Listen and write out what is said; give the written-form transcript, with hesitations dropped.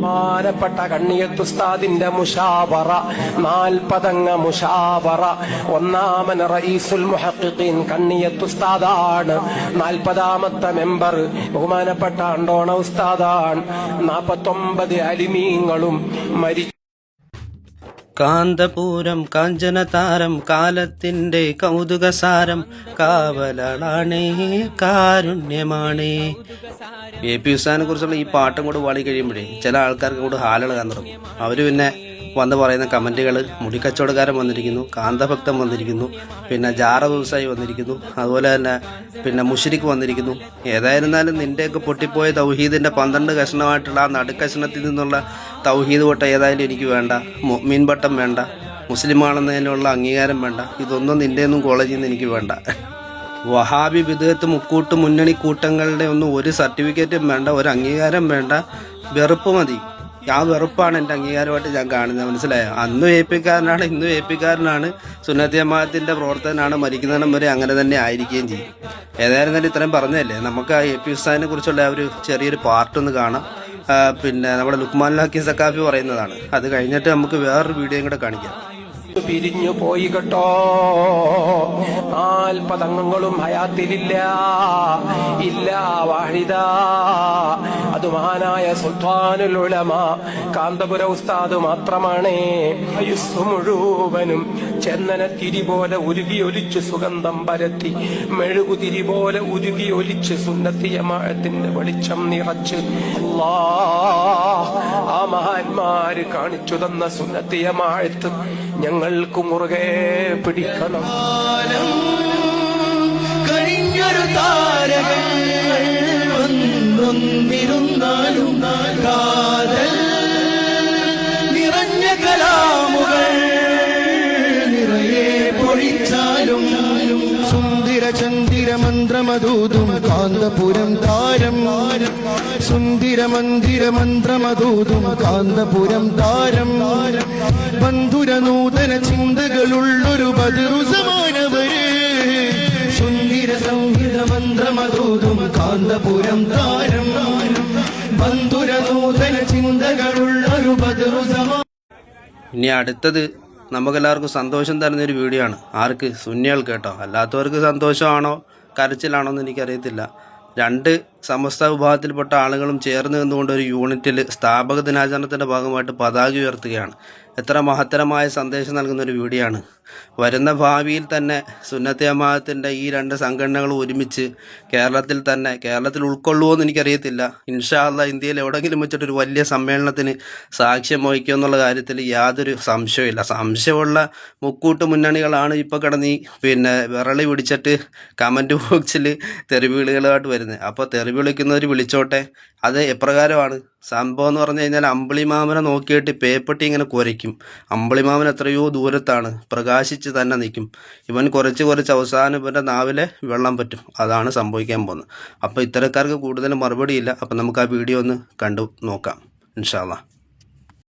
ബഹുമാനപ്പെട്ട കണ്ണിയത്തുസ്താദിന്റെ മുഷാവറ 40 മുഷാവറ ഒന്നാമൻ റഈസുൽ മുഹഖിഖീൻ കണ്ണിയത്തുസ്താദാണ്. 40ാമത്തെ മെമ്പർ ബഹുമാനപ്പെട്ട അണ്ടോണ ഉസ്താദാണ്. 49 അലിമീങ്ങളും മരിച്ചു. കാന്തപൂരം കാഞ്ചനതാരം കാലത്തിന്റെ കൗതുകസാരം കാവലാണേ കാരുണ്യമാണേ. AP ഉസ്താദിനെ കുറിച്ചുള്ള ഈ പാട്ടും കൂടെ പാടി കഴിയുമ്പോഴേ ചില ആൾക്കാർക്ക് കൂടെ ഹാലുകൾ തുടങ്ങും. അവര് പിന്നെ വന്ന് പറയുന്ന കമന്റുകൾ, മുടിക്കച്ചവടക്കാരൻ വന്നിരിക്കുന്നു, കാന്തഭക്തൻ വന്നിരിക്കുന്നു, പിന്നെ ജാറ വ്യവസായി വന്നിരിക്കുന്നു, അതുപോലെ തന്നെ പിന്നെ മുശ്രിക്ക് വന്നിരിക്കുന്നു. ഏതായിരുന്നാലും നിന്റെയൊക്കെ പൊട്ടിപ്പോയ തൗഹീദിന്റെ 12 കഷ്ണമായിട്ടുള്ള ആ നടുക്കഷ്ണത്തിൽ നിന്നുള്ള തൗഹീദ് കൊട്ട ഏതായാലും എനിക്ക് വേണ്ട. മുഅ്മിൻ പട്ടം വേണ്ട, മുസ്ലിമാണെന്നതിനുള്ള അംഗീകാരം വേണ്ട. ഇതൊന്നും നിന്റെയൊന്നും കോളേജിൽ നിന്ന് എനിക്ക് വേണ്ട. വഹാബി വിദഗ്ധ മുക്കൂട്ട് മുന്നണി കൂട്ടങ്ങളുടെ ഒന്നും ഒരു സർട്ടിഫിക്കറ്റും വേണ്ട, ഒരു അംഗീകാരം വേണ്ട. വെറുപ്പ് മതി. ആ വെറുപ്പാണ് എൻ്റെ അംഗീകാരമായിട്ട് ഞാൻ കാണുന്നത്. മനസ്സിലായോ? അന്നും AP കാരനാണ്, ഇന്നും AP കാരനാണ്, സുന്നത്ത് ജമാഅത്തിന്റെ പ്രവർത്തകനാണ്. മരിക്കുന്നിടം വരെ അങ്ങനെ തന്നെ ആയിരിക്കുകയും ചെയ്യും. ഏതായാലും തന്നെ ഇത്രയും പറഞ്ഞതല്ലേ, നമുക്ക് ആ AP ഉസ്താദിനെ കുറിച്ചുള്ള ഒരു ചെറിയൊരു പാർട്ടൊന്ന് കാണാം. പിന്നെ നമ്മുടെ ലുക്മാനുൽ ഹക്കീം സഖാഫി പറയുന്നതാണ്. അത് കഴിഞ്ഞിട്ട് നമുക്ക് വേറൊരു വീഡിയോയും കൂടെ കാണിക്കാം. പിരിഞ്ഞു പോയി കേട്ടോ. 40 അംഗങ്ങളും ഹയാത്തിലില്ല. ഇല്ല വാഹിദ. അത് മഹാനായ സുൽത്താനുൽ ഉലമ കാന്തപുര ഉസ്താദ് മാത്രമാണ്. ആയുസ് മുഴുവനും ചന്ദനത്തിരി പോലെ ഉരുകിയൊലിച്ച് സുഗന്ധം പരത്തി, മെഴുകുതിരി പോലെ ഉരുകിയൊലിച്ച് സുന്നത്തി ജമാഅത്തിന്റെ വെളിച്ചം നിറച്ച് ആ മഹാന്മാര് കാണിച്ചു തന്ന സുന്നത്തി ജമാഅത്ത് ഞങ്ങൾക്ക് മുറുകെ പിടിക്കണം. കഴിഞ്ഞൊരു താരകൾ വന്നൊന്നിരുന്നാലും കാതൽ നിറഞ്ഞ കലാമുകൾ നിറയെ പൊഴിച്ചാലും സുന്ദര ചന്ദിര മന്ത്രമധൂതും കാന്തപുരം താരം. സുന്ദര മന്ദിര മന്ത്രമധൂതും കാന്തപുരം താരം. ബന്ധുര നൂതന ചിന്തകളുള്ളൊരു ബദറുസമാനവര്. സുന്ദര സംഹിത മന്ത്രമധൂതും കാന്തപുരം താരം. ബന്ധുര നൂതന ചിന്തകളുള്ളൊരു ബദറുസമാ. ഇനി അടുത്തത് നമുക്കെല്ലാവർക്കും സന്തോഷം തരുന്നൊരു വീഡിയോ ആണ്. ആർക്ക്? സുന്നികൾക്ക് കേട്ടോ. അല്ലാത്തവർക്ക് സന്തോഷമാണോ കരച്ചിലാണോ എന്ന് എനിക്കറിയത്തില്ല. 2 സമസ്ത വിഭാഗത്തിൽപ്പെട്ട ആളുകളും ചേർന്ന് നിന്നുകൊണ്ട് ഒരു യൂണിറ്റിൽ സ്ഥാപക ദിനാചരണത്തിൻ്റെ ഭാഗമായിട്ട് പതാക ഉയർത്തുകയാണ്. എത്ര മഹത്തരമായ സന്ദേശം നൽകുന്ന ഒരു വീഡിയോ ആണ്. വരുന്ന ഭാവിയിൽ തന്നെ സുന്നത്ത് ജമാഅത്തിൻ്റെ ഈ 2 സംഘടനകൾ ഒരുമിച്ച് കേരളത്തിൽ ഉൾക്കൊള്ളുമോ എന്ന് എനിക്കറിയത്തില്ല. ഇൻഷാ അല്ലാഹ് ഇന്ത്യയിൽ എവിടെയെങ്കിലും വെച്ചിട്ടൊരു വലിയ സമ്മേളനത്തിന് സാക്ഷ്യം വഹിക്കുക എന്നുള്ള കാര്യത്തിൽ യാതൊരു സംശയമില്ല. സംശയമുള്ള മുക്കൂട്ട് മുന്നണികളാണ് ഇപ്പോൾ കിടന്ന് പിന്നെ വിരളി പിടിച്ചിട്ട് കമൻറ്റ് ബോക്സിൽ തെറിവിളികളായിട്ട് വരുന്നത്. അപ്പോൾ തെറിവിളിക്കുന്നവർ വിളിച്ചോട്ടെ. അത് എപ്രകാരമാണ് സംഭവം എന്ന് പറഞ്ഞു കഴിഞ്ഞാൽ, അമ്പിളിമാമനെ നോക്കിയിട്ട് പേപ്പട്ടി ഇങ്ങനെ കുരയ്ക്കും. അമ്പിളിമാമൻ എത്രയോ ദൂരത്താണ്, പ്രകാശിച്ച് തന്നെ നിൽക്കും. ഇവൻ കുറച്ച് അവസാനം ഇവൻ്റെ നാവിലെ വെള്ളം പറ്റും. അതാണ് സംഭവിക്കാൻ പോകുന്നത്. അപ്പോൾ ഇത്തരക്കാർക്ക് കൂടുതൽ മറുപടിയില്ല. അപ്പം നമുക്ക് ആ വീഡിയോ ഒന്ന് കണ്ടു നോക്കാം ഇൻഷാ അല്ലാഹ്.